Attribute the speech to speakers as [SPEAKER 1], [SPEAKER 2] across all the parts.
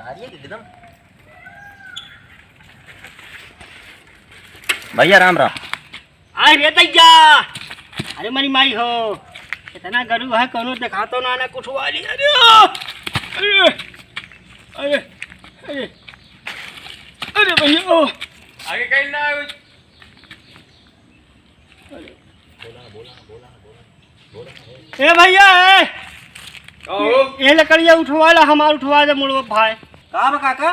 [SPEAKER 1] एकदम। भैया राम राम।
[SPEAKER 2] आए रे दैया, अरे मरी माई हो, इतना गरू है कोनो दिखातो ना ना कुछ वाली। अरे अरे अरे अरे अरे भैया ओ
[SPEAKER 3] आगे कहीं ना
[SPEAKER 2] ए भैया ये लकड़िया उठवा ला, हमार उठवा दे मुड़वा भाई।
[SPEAKER 1] का बा काका?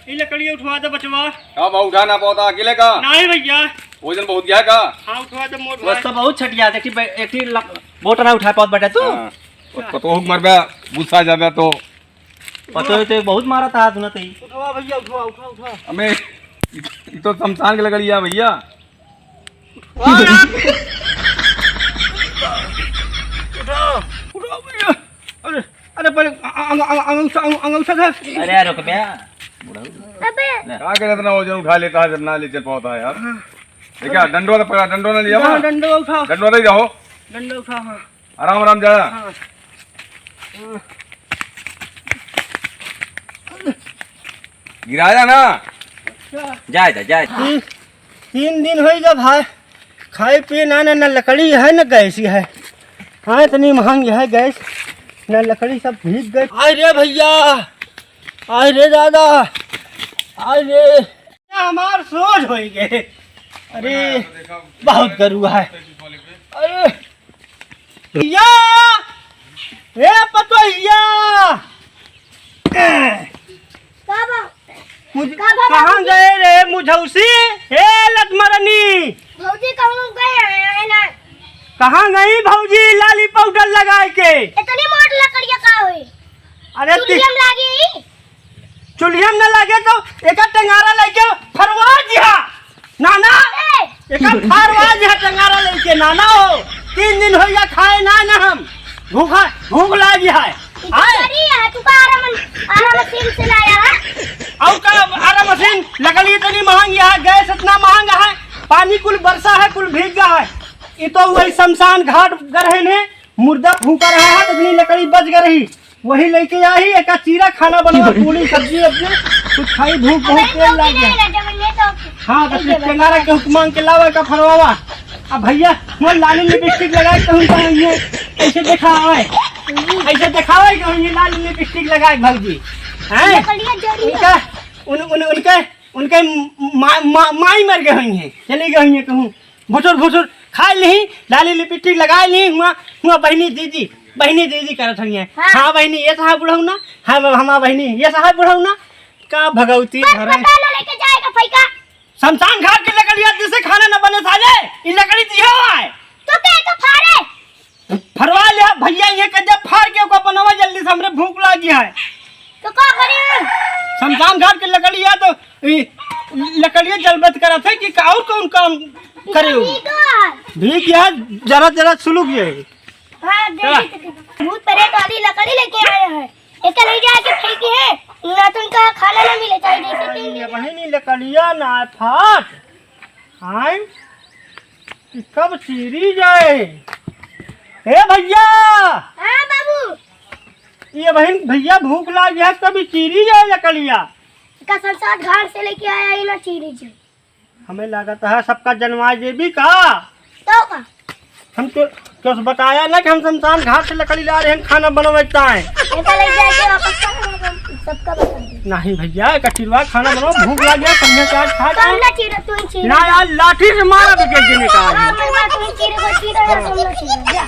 [SPEAKER 2] ये लकड़िया उठवा दे बचवा।
[SPEAKER 3] अब उठाना पौधा अकेले का
[SPEAKER 2] नहीं भैया,
[SPEAKER 3] वजन बहुत गया का।
[SPEAKER 2] हाँ उठवा दे मोड़
[SPEAKER 1] बस तो बहुत छटिया एक बोट ना उठा पात बेटा तू।
[SPEAKER 3] तो मरबे गुस्सा जाबे तो
[SPEAKER 1] पतो तो बहुत मारा था सुना तई।
[SPEAKER 2] उठवा भैया, उठवा उठवा उठवा।
[SPEAKER 3] हमें तो शमशान के लकड़िया भैया।
[SPEAKER 2] उठाओ उठाओ भैया। अरे अरे पहले अंगूठा था।
[SPEAKER 1] अरे रुक बे।
[SPEAKER 3] क्या करे इतना वजन उठा लेता है जब ना ले चल पाता है यार। देखा डंडो तो पकड़ा, डंडो ना लिया हुआ।
[SPEAKER 2] डंडा उठाओ,
[SPEAKER 3] डंडो नहीं जाओ,
[SPEAKER 2] डंडा उठाओ। हाँ
[SPEAKER 3] आराम आराम जा।
[SPEAKER 2] हाँ
[SPEAKER 3] गिराया ना
[SPEAKER 1] जाए
[SPEAKER 2] 3 दिन हो गया भाई, खाए पिए ना ना लकड़ी है ना गैस है। हाँ इतनी महंगी है गैस, ना लकड़ी सब भीग गए। आए रे भैया, आए रे दादा, आए रे हमार सोच हो गए। अरे बहुत गरुआ है। अरे भैया हे पतोहिया, कहाँ गए रे मुझौसी? हे लतमरनी
[SPEAKER 4] भौजी कहूँ गए हैं ना।
[SPEAKER 2] कहाँ गई भौजी लाली पाउडर लगा के?
[SPEAKER 4] इतनी मोट लकड़ियाँ का हुई?
[SPEAKER 2] अरे
[SPEAKER 4] चुलियम लागी?
[SPEAKER 2] चुलियम न लगे तो एक टंगारा लेके फरवा दिया नाना। एक फरवा दिया टंगारा लेके नाना हो। 3 दिन हो गया खाए ना ना हम, भूख लागी है।
[SPEAKER 4] तू का आरा मशीन से लाया है?
[SPEAKER 2] और का आरा मशीन? लकड़ी इतनी महंगी है, गैस इतना महंगा है, पानी कुल बरसा है कुल भीग गया है। ये तो वही शमशान घाट गए ने मुर्दा फूका रहा है तो इतनी लकड़ी बच गई, वही लेके आई। एक चीरा खाना बना, पूरी सब्जी अपने कुछ खाई, भूख बहुत तेल लग गया। हाँ तो टंगारा के मांग के लावा का फरवावा। अब भैया वो लाली लिपस्टिक लगाए कहूँ तो ये ऐसे दिखावे, ऐसे दिखावे कहूँ ये लाली लिपस्टिक लगाए भौजी हैं। उनके उनके माई मर गए हुई हैं, चली गई हुई हैं कहूँ। भुसुर भुसुर खा ली, लाली लिपस्टिक लगा ली, हुआ बहनी दीदी करत हुई है। हाँ बहनी ये साहब बुढ़ाऊ ना, हाँ हमारा बहनी ये साहब बुढ़ाऊ ना। का भगवती घर
[SPEAKER 4] लेके जाएगा फैका
[SPEAKER 2] शमशान घाट की लकड़ियाँ जिससे खाना न बने साले, ये लकड़ी दिया हुआ है
[SPEAKER 4] तो क्या तो फाड़े
[SPEAKER 2] फरवा ले भैया। ये कदे फाड़ के ओका बनावा जल्दी से, हमरे भूख लगी है।
[SPEAKER 4] तो का करी?
[SPEAKER 2] शमशान घाट की लकड़ियाँ तो लकड़ियाँ जलबत करत है कि और कौन काम करे हो? भीख यार जरा जरा सुलूक ये।
[SPEAKER 4] हाँ भूत प्रेत वाली लकड़ी लेके आए हैं, एक ले जाके फेंकी है ना, तो उनका खाना ना मिले चाहिए।
[SPEAKER 2] ये बहनी लकड़ियाँ ना फाट हाय कब चीरी जाए। हे भैया,
[SPEAKER 4] हाँ बाबू,
[SPEAKER 2] ये बहन भैया भूख लगी है कभी चीरी जाए लकड़ियाँ।
[SPEAKER 4] का शमशान घाट से लेके आया है ना चीरी जी।
[SPEAKER 2] हमें लगता है सबका जन्मा देवी का।
[SPEAKER 4] तो का
[SPEAKER 2] हम तो क्यों बताया ना कि हम शमशान घाट से लकड़ी ला रहे हैं, खाना बनवाता है।
[SPEAKER 4] ऐसा ले जाके वापस सबका बता दे।
[SPEAKER 2] नहीं भैया कचिरवा खाना बनाओ, भूख लग गया कन्या चाट खा
[SPEAKER 4] कम ना चीरा तू ही चीरा
[SPEAKER 2] ना यार लाठी से मारा तो के निकाल।
[SPEAKER 4] हां मैं तू ही चीरा को चीरा या तुम ना चीरा जा।